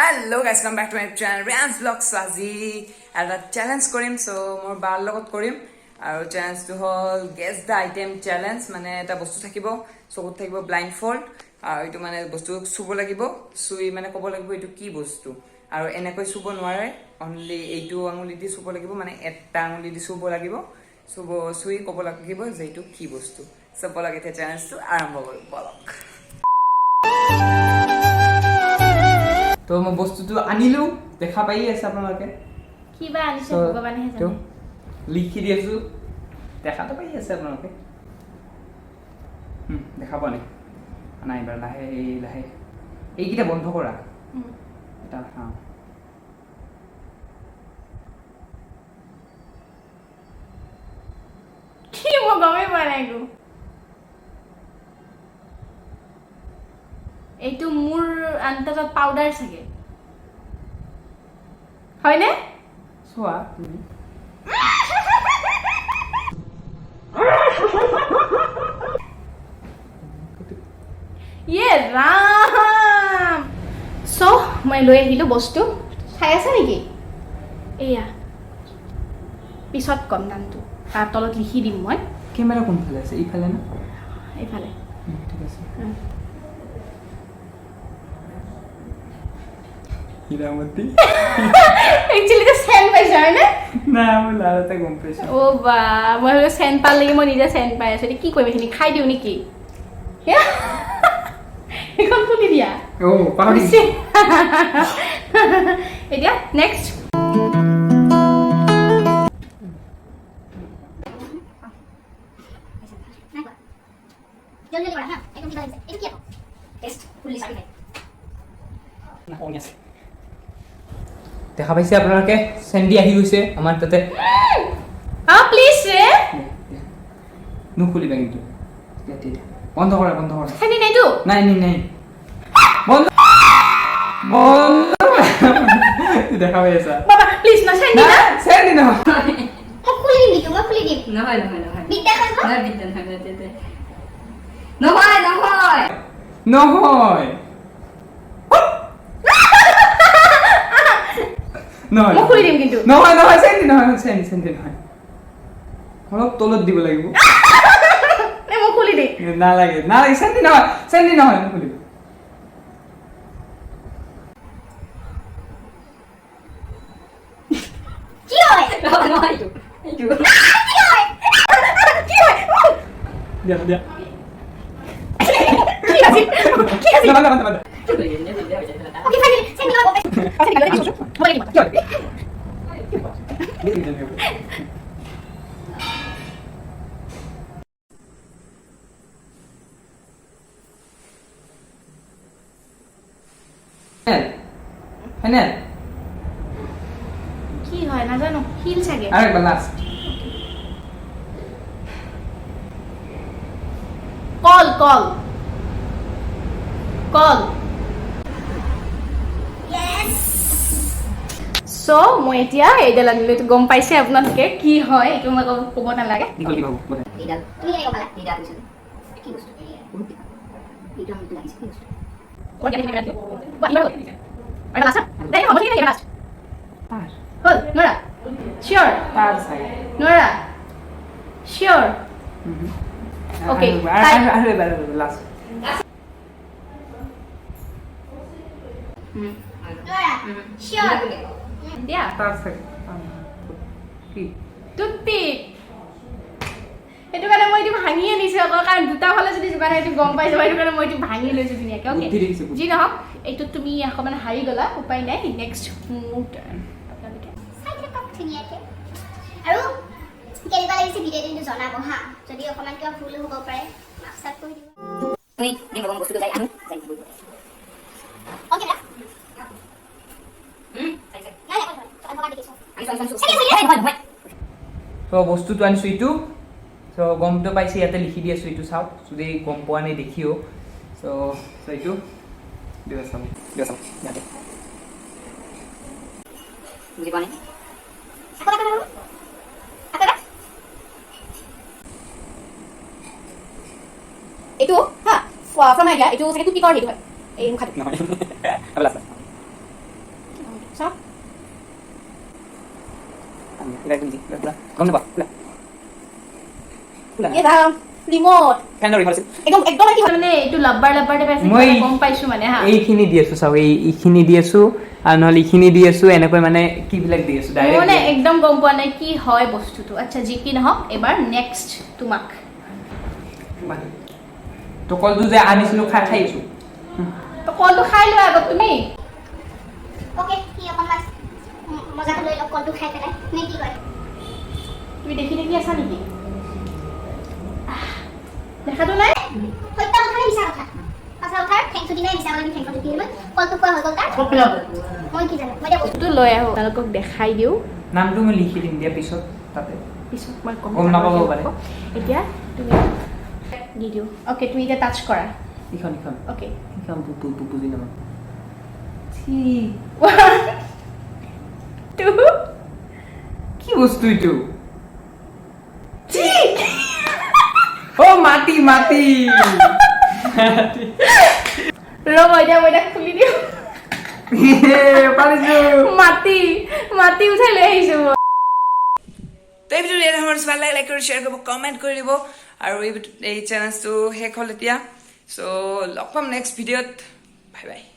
Hello guys, welcome back to my channel Riyan's vlog. So আজি এটা challenge কৰিম, so মোৰ বাৰ লগত কৰিম আৰু চ্যালেঞ্জটো হল guess the item challenge. মানে এটা বস্তু থাকিব, চকুত থাকিব ব্লাইণ্ড ফল্ড আৰু এইটো মানে বস্তু চুব লাগিব, চুই মানে ক'ব লাগিব এইটো কি বস্তু আৰু এনেকৈ চুব নোৱাৰে, অনলি এইটো আঙুলি দি চুব লাগিব, মানে এটা আঙুলি দি চুব লাগিব, চুই ক'ব লাগিব যে এইটো কি বস্তু। চব লাগে তে চ্যালেঞ্জটো আৰম্ভ কৰোঁ বলক। তো মই বস্তুটো আনিলো, দেখা পাই আছে আপোনালোকে কিবা আনিছে ভগৱানেহে জানে। তো লিখি দিছো, দেখাটো পাই আছে আপোনালোকে। দেখা পোৱা নাই নাই, এবাৰ লাহে লাহে এইকেইটা বন্ধ কৰা, এটা চাওঁ। কি মই গমেই পোৱা নাই একো। এইটো মোৰ আনটাজত পাউডাৰ চাগে, হয়নে? চোৱা তুমি ইয়ে ৰাম। চ' মই লৈ আহিলো বস্তু, চাই আছে নেকি? এয়া পিছত কম নামটো, তাৰ তলত লিখি দিম মই। কেমেৰা কোনফালে আছে? এইফালে না এইফালে? ঠিক আছে। হিৰামতি একচুয়ালি তো সেন পাইছা হয় না? না মই লালতে গম পাইছো। ও বা মই হলো সেন পালে মই নিজে সেন পাই আছো। কি কৰিম এখিনি খাই দিও নেকি? এখন খুলি দিয়া। ও পাহৰি এতিয়া নেক্সট জলদি কৰা হা, একদম কিবা লাগিছে। এটা কি আছে? টেস্ট ফুলি সারি খাই না কোন আছে? দেখা পাইছে আপোনালোকে, সেন্ডি আহি গৈছে আমাৰ তাতে। প্লিজ ৰে নুখুলিবা কিন্তু, বন্ধ কৰা বন্ধ কৰা। সেন্ডি নাইতো? নাই নাই নাই, বন্ধ বন্ধ। দেখা পাই আছা বাবা প্লিজ না সেন্ডি না, সেন্ডি নহয়। মই খুলি দিম দিও, মই খুলি দিম। নহয় নহয় নহয় বিদ্যা খাই নহয় বিদ্যা নহয় তেতে নহয় নহয় নহয় নহয়, মই খুলি দিম কিন্তু। নহয় নহয়, সেন্ডি নহয়, সেন্ডি সেন্ডি নহয়, অলপ তলত দিব লাগিব। নে মই খুলি দিম। নালাগে নালাগে, সেন্ডি নহয়, সেন্ডি নহয়, খুলিব। কি হয়? নহয় নহয় এইটো এইটো কি হয়? কি হয়? দিয়া দিয়া। কি আছে? কি আছে? না না না না, ওকে ফাইনালি সেন্ডি হয় ওকে। সেন্ডি লাগে দিছো। মই দিম। কি হবে? ফাইনাল কি হয় নাজানো, হিল চাগে। আরেকবার লাস্ট। কল কল কল। ইয়েস। সো মই এতিয়া এইডাল আনিলো, তো গম পাইছে আপোনালোকে কি হয়, এইটো মই ক'ব নালাগে। নিকল কি বাবু বলে এইডাল তুমি এই ওখানে এইডাল আছে কি বস্তু এইটা আমি লাগিছে কি বস্তু কোন জানি কেন বাট ইমার আর লাস্ট দেখ আমার কি লাস্ট তার হল নোরা শিওর তার সাইড নোরা শিওর ওকে আরে বারে লাস্ট নোরা শিওর দিয়া তার সাইড কি টুথপিক। সেইটো কাৰণে মই এইটো ভাঙি আনিছো আকৌ, কাৰণ দুটা ফালে যদি যোগাৰ হয় এইটো গম পাই যাব, সেইটো কাৰণে মই এইটো ভাঙি লৈছো ধুনীয়াকে। অ'কে যি নহওক, এইটো তুমি অকণমান হাৰি গলা, উপায় নাই। নেক্সট মোৰ টাৰ্ণ। আপোনালোকে চাই দিলে কাপ ধুনীয়াকে। আৰু কেনেকুৱা লাগিছে ভিডিঅ'টো কিন্তু জনাব হা, যদি অকণমান কিবা ভুল হ'ব পাৰে মাফ চাফ কৰি দিব। তুমি নিম গম বস্তুটো যাই আনো যাই দিব অ'কে না চাই চাই নাই অকণমান দেখিছো আমি চাই চাই এই নহয় নহয় তো বস্তুটো আনিছো এইটো। সো গমটো পাইছে, ইয়াতে লিখি দি আছো, এইটো চাওক যদি গম পোৱা নাই দেখিও। সো এইটো দিয়া চাম ইয়াতে বুজি পোৱা নাই এইটো হা ফ্ৰম আইডিয়া, এইটো চাগে টুথপিকৰ হেৰি হয়, এই মুখাটো। নহয়। আবাৰ লাস্ট এটা তুমি গম নাপা ৰিমোট ফেনৰ ৰিমোট আছে একদম একদম কি মানে এইটো লাব্বাৰ টাইপ আছে গম পাইছো মানে হা এইখিনি দি আছো চাও এইখিনি দি আছো আৰু নহলে এইখিনি দি আছো এনেকৈ মানে কি বিলাক দি আছো ডাইৰেক্ট মানে একদম গম পোৱা নাই কি হয় বস্তুটো আচ্ছা যি কি নহওক এবাৰ নেক্সট তোমাক তো কলটো যে আনিছিলো খাইছো তো কলটো খাই লোৱা আগত তুমি অ'কে কি অকণমান মজাটো লৈ লওক কলটো খাই পেলাই নে কি কয় তুমি দেখি আছা নেকি দেখাটো নাই সত্য কথা নে মিছা কথা সঁচা কথাৰ ঠেংটো দিলে মিছা কথা ঠেংটো দি দিলো কলটো খোৱা হৈ গ'ল তাৰ মই কি জানো মই এতিয়া বস্তুটো লৈ আহো তেওঁলোকক দেখাই দিওঁ নামটো মই লিখি দিম দিয়া পিছত তাতে পিছত মই গম নাপাব পাৰে এতিয়া তুমি দি দিওঁ অ'কে তুমি এতিয়া টাচ কৰা ইখন অ'কে ইখন বুজি নামা কি বস্তু এইটো ও মাটি ৰ'ব এতিয়া মই খুলি দিওঁ মাটি উঠাই লৈ আহিছো তো এই ভিডিঅ'টো ইয়াত ভাল লাগে লাইক কৰি শ্বেয়াৰ কৰিব কমেণ্ট কৰি দিব আৰু এই চেলেঞ্জটো শেষ হ'ল এতিয়া চ' লগ পাম নেক্সট ভিডিঅ'ত বাই বাই